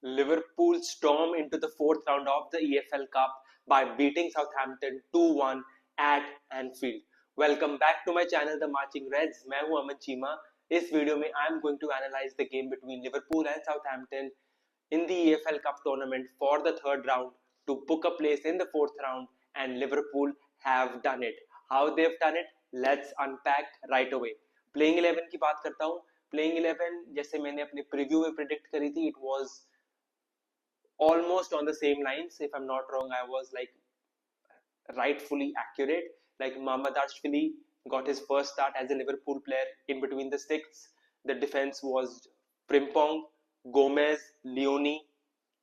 Liverpool storm into the fourth round of the EFL Cup by beating Southampton 2-1 at Anfield. Welcome back to my channel The Marching Reds. मैं हूं अमन चीमा. इस video में I am going to analyze the game between Liverpool and Southampton in the EFL Cup tournament for the third round to book a place in the fourth round, and Liverpool have done it. How they've done it? Let's unpack right away. Playing 11 की बात करता हूँ. Playing 11 जैसे मैंने अपने preview में predict करी थी, it was almost on the same lines. If I'm not wrong, I was like rightfully accurate. Like Mamardashvili got his first start as a Liverpool player in between the sticks. The defense was Frimpong, Gomez, Leone,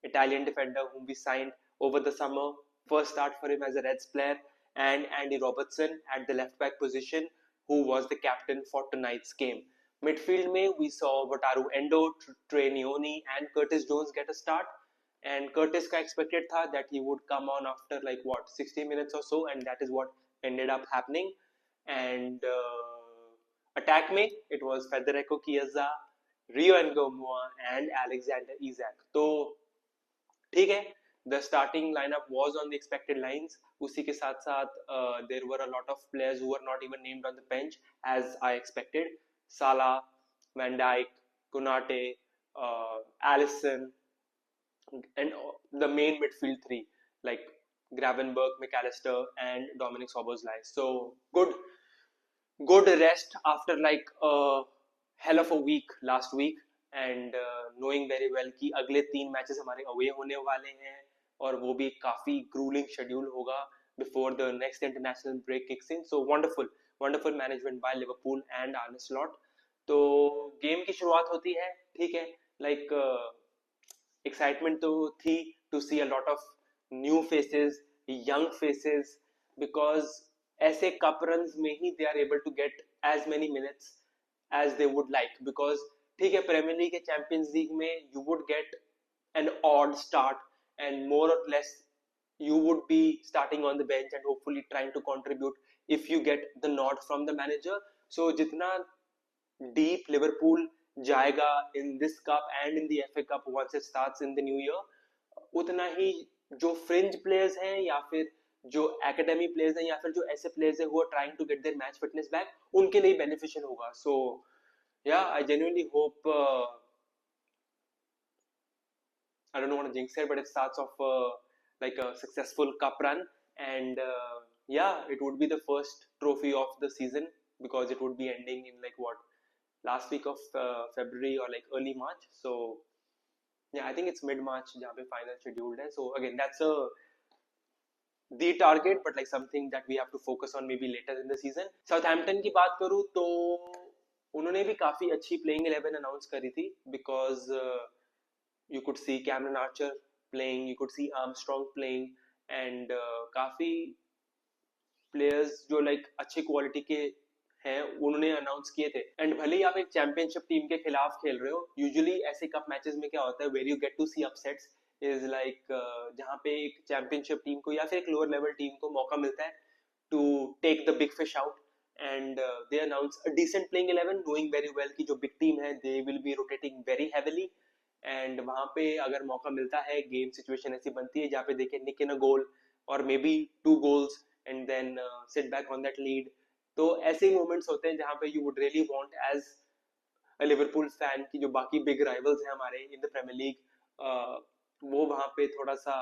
Italian defender whom we signed over the summer. First start for him as a Reds player, and Andy Robertson at the left back position, who was the captain for tonight's game. Midfield में we saw Wataru Endo, Trey Leone and Curtis Jones get a start. And Curtis का expected था that he would come on after like what 60 minutes or so, and that is what ended up happening. And attack में it was Federico Chiesa, Rio Ngomoa and Alexander Isak. तो ठीक है, the starting lineup was on the expected lines. उसी के साथ साथ there were a lot of players who were not even named on the bench as I expected. Salah, Van Dijk, Konate, Alisson, and the main midfield three like Gravenberch, McAllister, and Dominic Szoboszlai. So good rest after like a hell of a week last week, and knowing very well कि अगले 3 matches हमारे away होने वाले हैं और वो भी काफी grueling schedule होगा before the next international break kicks in. So wonderful management by Liverpool and Arne Slot. तो गेम की शुरुआत होती है, ठीक है, like excitement तो थी to see a lot of new faces, young faces, because ऐसे cup runs में ही they are able to get as many minutes as they would like. Because ठीक है, Premier League के Champions League में you would get an odd start and more or less you would be starting on the bench and hopefully trying to contribute if you get the nod from the manager. So जितना deep Liverpool जाएगा in this cup and in the FA Cup once it starts in the new year, उतना ही जो fringe players हैं या फिर जो academy players हैं या फिर जो ऐसे players हैं who are trying to get their match fitness back, उनके लिए beneficial होगा. So yeah, I genuinely hope I don't want to jinx it, but it starts off like a successful cup run, and yeah, it would be the first trophy of the season because it would be ending in like what, last week of February or like early March. So yeah, I think it's mid-March जहाँ पे final scheduled है. So again, that's the target, but like something that we have to focus on maybe later in the season. Southampton की बात करूँ तो उन्होंने भी काफी अच्छी playing 11 announce करी थी because you could see Cameron Archer playing, you could see Armstrong playing, and काफी players जो like अच्छे quality के हैं उन्होंने अनाउंस किए थे. एंड भले ही आप एक चैंपियनशिप टीम के खिलाफ खेल रहे हो, यूजुअली ऐसे कप मैचेस में क्या होता है, where you get to see upsets is like जहां पे एक चैंपियनशिप टीम को या फिर एक लोअर लेवल टीम को मौका मिलता है to take the big fish out, and they announce a decent playing 11 knowing very well कि जो बिग टीम है they will be rotating very heavily, and वहां पे अगर मौका मिलता है, गेम सिचुएशन ऐसी बनती है जहाँ पे देखे निक इन अ गोल और may be 2 goals and then sit back on that lead. तो ऐसे ही मोमेंट्स होते हैं जहां पे you would really want as a Liverpool fan की जो बाकी बिग राइवल्स हैं हमारे इन द प्रीमियर लीग वो वहां पे थोड़ा सा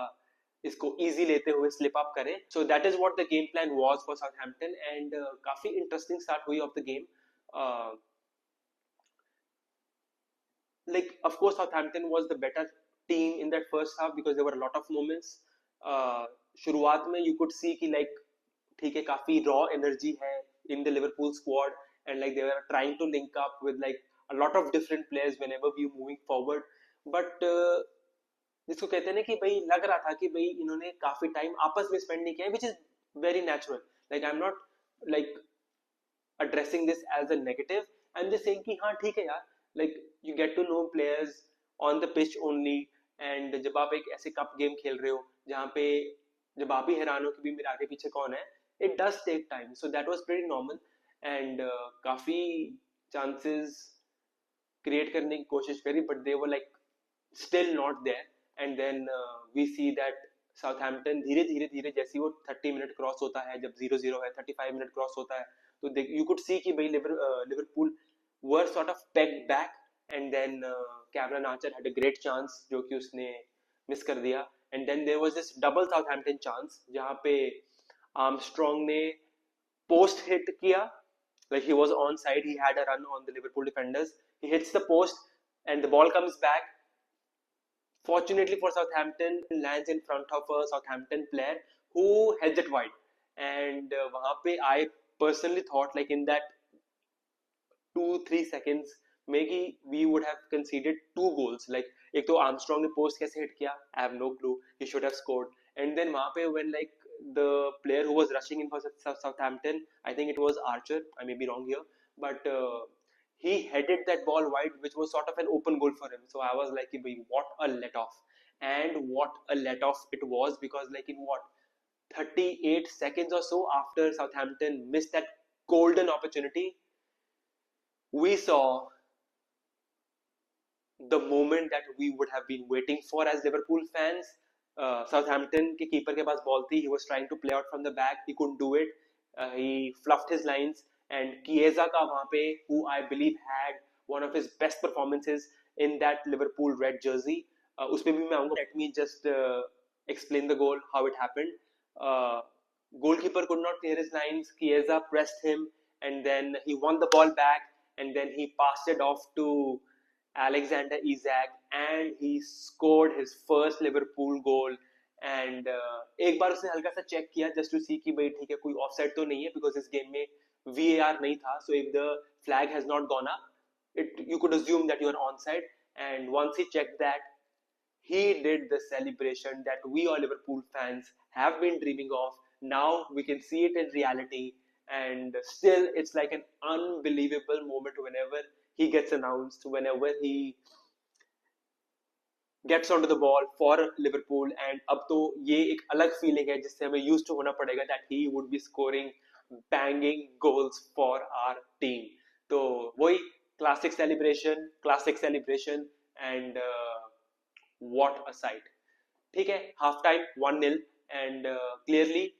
इसको इजी लेते हुए स्लिप अप करें. So that is what the game plan was for Southampton, and काफी इंटरेस्टिंग स्टार्ट हुई of the game. Like of course Southampton was the better team in that first half because there were a lot of moments. शुरुआत में you could see कि like ठीक है काफी raw energy है in the Liverpool squad, and like they were trying to link up with like a lot of different players whenever we moving forward. But जिसको कहते हैं ना कि भाई लग रहा था कि भाई इन्होंने काफी टाइम आपस में स्पेंड नहीं किया, which is very natural. Like I'm not like addressing this as a negative. I'm just saying कि हाँ ठीक है यार, like you get to know players on the pitch only, and जब आप एक ऐसे कप गेम खेल रहे हो जहाँ पे जब आप ही हैरान हो कि भी मेरे आगे पीछे कौन है, it does take time. So that was pretty normal, and काफी chances create करने की कोशिश करी, but they were like still not there. And then we see that Southampton धीरे धीरे धीरे जैसे वो 30 मिनट क्रॉस होता है, जब 0-0 है, 35 मिनट क्रॉस होता है, तो you could see कि भाई Liverpool were sort of pegged back. And then Cameron Archer had a great chance जो कि उसने मिस कर दिया. And then there was this double Southampton chance जहाँ पे Armstrong ने post hit किया, like he was onside, he had a run on the Liverpool defenders, he hits the post and the ball comes back. Fortunately for Southampton, lands in front of a Southampton player who heads it wide. And वहाँ पे I personally thought like in that 2-3 seconds maybe we would have conceded 2 goals. Like एक तो Armstrong ने post कैसे hit किया, I have no clue, he should have scored. And then वहाँ पे when like the player who was rushing in for Southampton, I think it was Archer, I may be wrong here, but he headed that ball wide, which was sort of an open goal for him. So I was like, what a let off. And what a let off it was, because like in what 38 seconds or so after Southampton missed that golden opportunity, we saw the moment that we would have been waiting for as Liverpool fans. Southampton के keeper के पास ball थी, he was trying to play out from the back, he couldn't do it, he fluffed his lines, and Chiesa का वहाँ पे, who I believe had one of his best performances in that Liverpool red jersey, उस पे भी मैं आऊँगा. Let me just explain the goal, how it happened. Goalkeeper could not clear his lines, Chiesa pressed him, and then he won the ball back, and then he passed it off to Alexander Isak, and he scored his first Liverpool goal. And एक बार उसने हल्का सा check किया just to see कि भाई ठीक है कोई ऑफसाइड तो नहीं है, because इस गेम में VAR नहीं था, so if the flag has not gone up, you could assume that you are onside. And once he checked that, he did the celebration that we all Liverpool fans have been dreaming of. Now we can see it in reality, and still it's like an unbelievable moment whenever he gets announced, whenever he gets onto the ball for Liverpool. And अब तो ये एक अलग feeling है जिससे हमें used to होना पड़ेगा, that he would be scoring banging goals for our team. तो वही classic celebration, and what a sight. ठीक है, half time 1-0, and clearly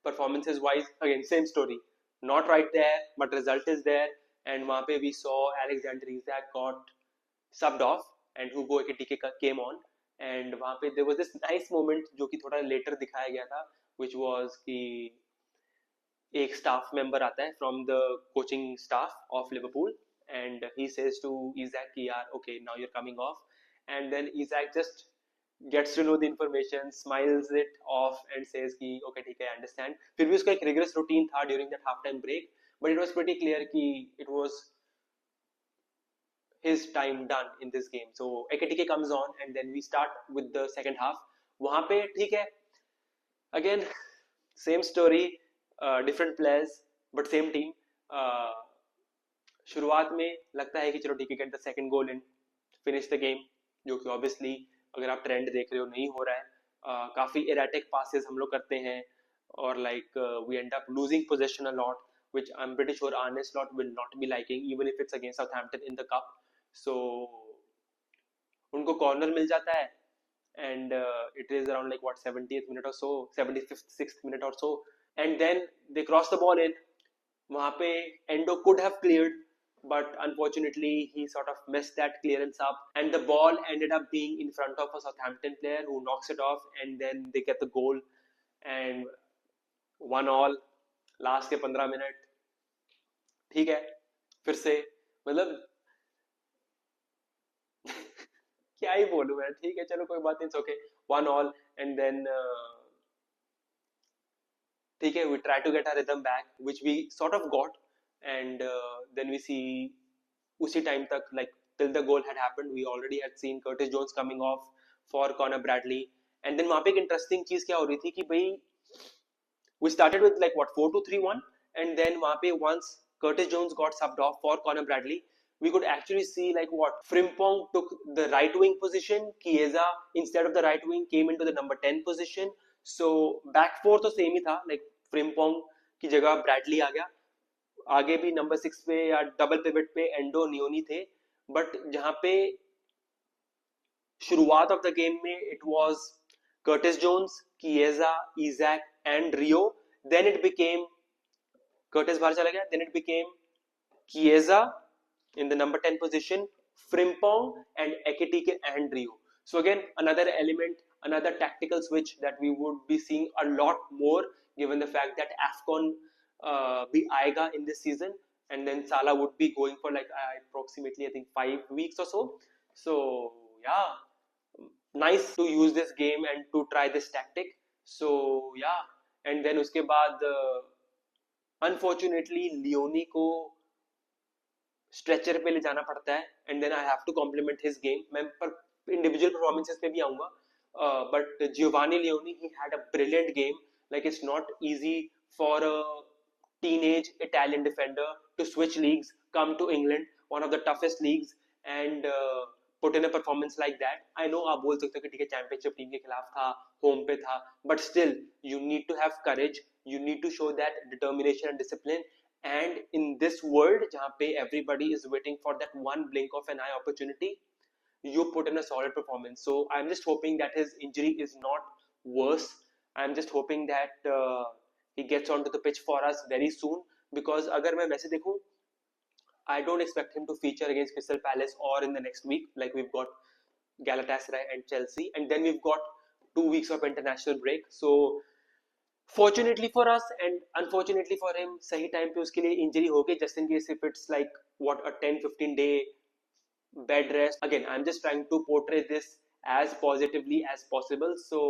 performances wise again same story, not right there but result is there. And वहाँ पे we saw Alexander Isak got subbed off and Hugo Ekitike came on. And वहाँ पे there was this nice moment जो कि थोड़ा later दिखाया गया था, which was कि एक staff member आता है from the coaching staff of Liverpool, and he says to Isak कि यार okay now you're coming off. And then Isak just gets to know the information, smiles it off and says कि okay ठीक है I understand. फिर भी उसका एक rigorous routine था during that half time break, but it was pretty clear कि it was his time done in this game. So Ekitike comes on, and then we start with the second half. वहाँ पे ठीक है, again same story, different players but same team. शुरुआत में लगता है कि चलो ठीक है get the second goal in, finish the game, जो कि obviously अगर आप ट्रेंड देख रहे हो नहीं हो रहा है. काफी erratic passes हम लोग करते हैं, और like we end up losing possession a lot, which I'm pretty sure Arne Slot will not be liking, even if it's against Southampton in the cup. So उनको corner मिल जाता है, and it is around like what 70th minute or so, 75th 6th minute or so, and then they cross the ball in. वहाँ पे Endo could have cleared, but unfortunately he sort of messed that clearance up, and the ball ended up being in front of a Southampton player who knocks it off, and then they get the goal. And 1-1 last के 15 minute. ठीक है, फिर से मतलब क्या ही बोलूं मैं. ठीक है चलो कोई बात नहीं, ओके 1-1. एंड देन ठीक है we try to get our rhythm back, which we sort of got. And then we see उसी टाइम तक like till the goal had happened, we already had seen Curtis Jones coming off for Conor Bradley. And then वहाँ पे एक interesting चीज क्या हो रही थी कि भाई we started with like what 4-2-3-1, and then वहाँ पे once Curtis Jones got subbed off for Conor Bradley, we could actually see like what Frimpong took the right wing position, Chiesa instead of the right wing came into the number 10 position. So back four तो same ही था, like Frimpong की जगह Bradley आ गया, आगे भी number 6 पे या double pivot पे एंडो नियोनी थे. बट जहाँ पे शुरुआत ऑफ द गेम में it was Curtis Jones, Chiesa, Isak and Rio. Then it became Curtis बाहर चला गया. Then it became Chiesa in the number 10 position, Frimpong and Ekitike and Rio. So again, another element, another tactical switch that we would be seeing a lot more given the fact that AFCON bhi aayega in this season, and then Salah would be going for like approximately I think 5 weeks or so. So yeah, nice to use this game and to try this tactic. So yeah, and then uske baad unfortunately Leoni को stretcher पे ले जाना पड़ता है. And then I have to compliment his game. मैं पर individual performances पे भी आऊंगा. बट जियोवानी लियोनी ही had a brilliant game. Like it's not easy for a teenage Italian defender to switch leagues, come to England, one of the toughest leagues, and put in a performance like that. I know आप बोल सकते हो कि ठीक है championship team के खिलाफ था, होम पे था, but still you need to have courage, you need to show that determination and discipline. And in this world जहाँ पे everybody is waiting for that one blink of an eye opportunity, you put in a solid performance. So I'm just hoping that his injury is not worse. I'm just hoping that he gets onto the pitch for us very soon. Because अगर मैं वैसे देखूं, I don't expect him to feature against Crystal Palace or in the next week. Like we've got Galatasaray and Chelsea, and then we've got 2 weeks of international break. So fortunately for us and unfortunately for him, सही time पे उसके लिए injury हो गई. Just in case if it's like what a 10-15 day bed rest. Again, I'm just trying to portray this as positively as possible. So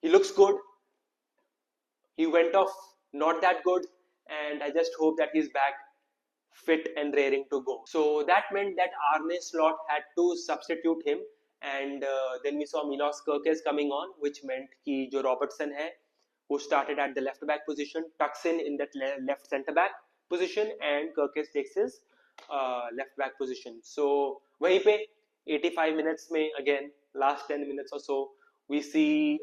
he looks good. He went off not that good, and I just hope that he's back fit and raring to go. So that meant that Arne Slot had to substitute him, and then we saw Milos Kerkez coming on, which meant कि जो Robertson है, who started at the left back position, tucks in that left centre back position, and Kerkez takes his left back position. So वहीं पे 85 minutes में again last 10 minutes or so we see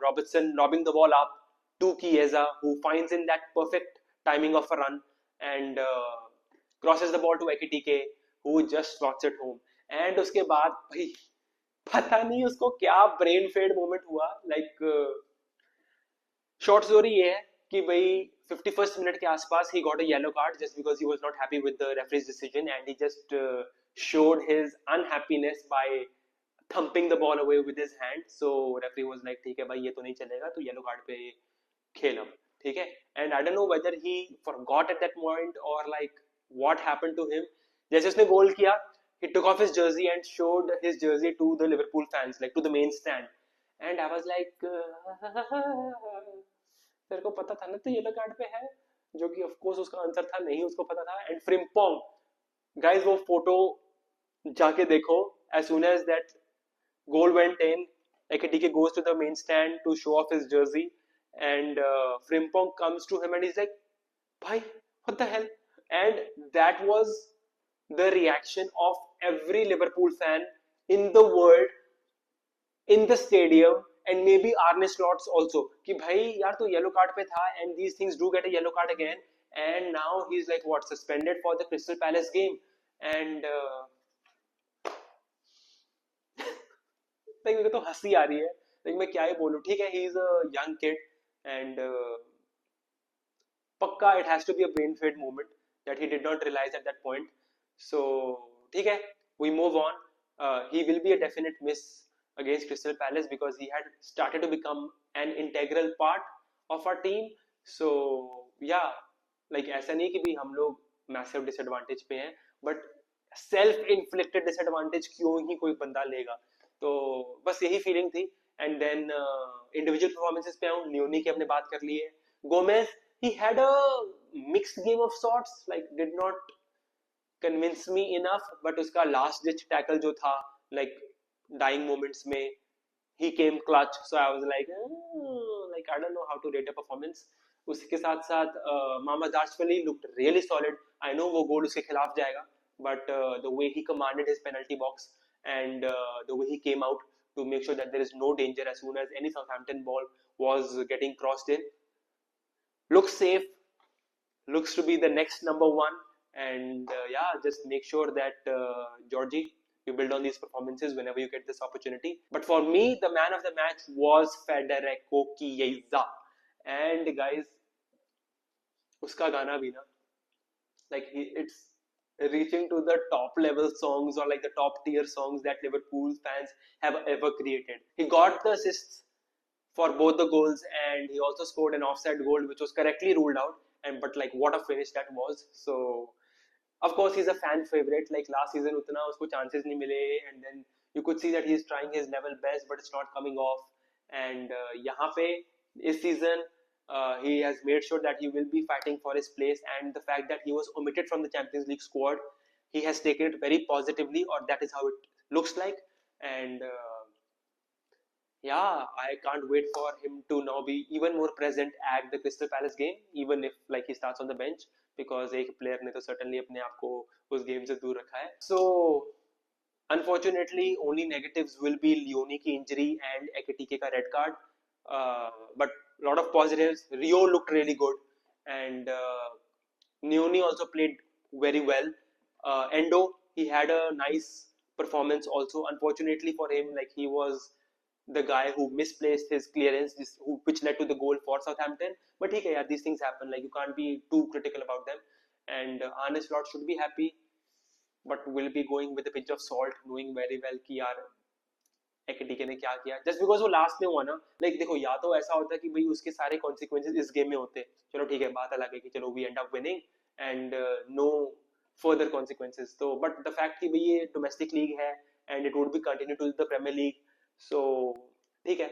Robertson lobbing the ball up to Chiesa, who finds in that perfect timing of a run and crosses the ball to Ekitike, who just slots it home. And उसके बाद भाई पता नहीं उसको क्या brain fade moment हुआ. Like short story ये है कि भाई 51st मिनट के आसपास he got a yellow card just because he was not happy with the referee's decision, and he just showed his unhappiness by thumping the ball away with his hand. So referee was like ठीक है भाई ये तो नहीं चलेगा, तो yellow card पे खेल अब, ठीक है. And I don't know whether he forgot at that point or like what happened to him. जैसे उसने गोल किया, he took off his jersey and showed his jersey to the Liverpool fans, like to the main stand. And I was like तेरे को पता था ना तो yellow card पे है, जो कि ऑफ कोर्स उसका आंसर था नहीं, उसको पता था. एंड फ्रिम्पोंग गाइस, वो फोटो जाके देखो. as soon as that goal went in, Ekitike goes to the main stand to show off his jersey, and Frimpong comes to him and he's like, "Bhai, what the hell?" And that was the reaction of every Liverpool fan in the world, in the stadium, and maybe Arne Slots also. कि भाई यार तू yellow card पे था, and these things do get a yellow card again, and now he's like what, suspended for the Crystal Palace game. And like मेरे को तो हंसी आ रही है. like मैं क्या ही बोलूं. ठीक है, he is a young kid, and पक्का it has to be a brain fade moment that he did not realize at that point. So ठीक है, we move on. He will be a definite miss against Crystal Palace because he had started to become an integral part of our team. So yeah, like ऐसा नहीं कि भी हम लोग massive disadvantage पे हैं, but self inflicted disadvantage क्यों ही कोई बंदा लेगा. तो बस यही फीलिंग थी. एंड देन इंडिविजुअल परफॉर्मेंसेस पे आऊं. लियोनी की हमने बात कर ली है. Gomez, he had a mixed game of sorts, like did not convince me enough, but उसका last ditch tackle जो था, like dying moments में he came clutch. So I was like like I don't know how to rate a performance. उसके साथ साथ Mamardashvili looked really solid. I know वो गोल उसके खिलाफ जाएगा, but the way he commanded his penalty box and the way he came out to make sure that there is no danger as soon as any Southampton ball was getting crossed in, looks safe, looks to be the next number one. And yeah, just make sure that Georgie, You build on these performances whenever you get this opportunity. But for me, the man of the match was Federico Chiesa. And guys, uska gana bhi na, like it's reaching to the top level songs or like the top tier songs that Liverpool fans have ever created. He got the assists for both the goals, and he also scored an offside goal which was correctly ruled out. And but like what a finish that was. So of course he's a fan favorite. Like last season utna usko chances nahi mile, and then you could see that he's trying his level best but it's not coming off. And yahan pe this season he has made sure that he will be fighting for his place, and the fact that he was omitted from the Champions League squad, he has taken it very positively, or that is how it looks like. And yeah, I can't wait for him to now be even more present at the Crystal Palace game, even if like he starts on the bench, because एक player ने तो certainly अपने आप को उस game से दूर रखा है. So unfortunately, only negatives will be Leone की injury and Ekitike का red card. But a lot of positives. Rio looked really good, and Leone also played very well. Endo, he had a nice performance also. Unfortunately for him, like he was the guy who misplaced his clearance, which led to the goal for Southampton. But okay, yeah, these things happen. Like you can't be too critical about them. And Arne Slot should be happy, but will be going with a pinch of salt, knowing very well कि यार एकेटिके ने क्या किया. Just because वो last में हुआ ना, like देखो या तो ऐसा होता है कि भाई उसके सारे consequences इस गेम में होते, चलो ठीक है, बात अलग है कि चलो we end up winning and no further consequences. तो but the fact कि भाई ये domestic league है and it would be continue to the Premier League, so ठीक है,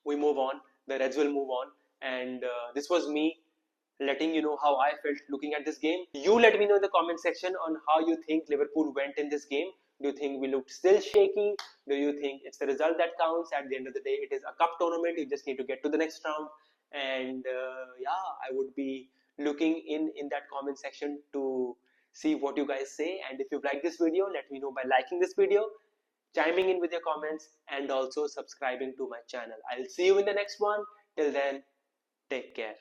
we move on. The Reds will move on, and this was me letting you know how I felt looking at this game. You let me know in the comment section on how you think Liverpool went in this game. Do you think we looked still shaky? Do you think it's the result that counts? At the end of the day, it is a cup tournament. You just need to get to the next round. And yeah, I would be looking in that comment section to see what you guys say. And if you like this video, let me know by liking this video, chiming in with your comments, and also subscribing to my channel. I'll see you in the next one. Till then, take care.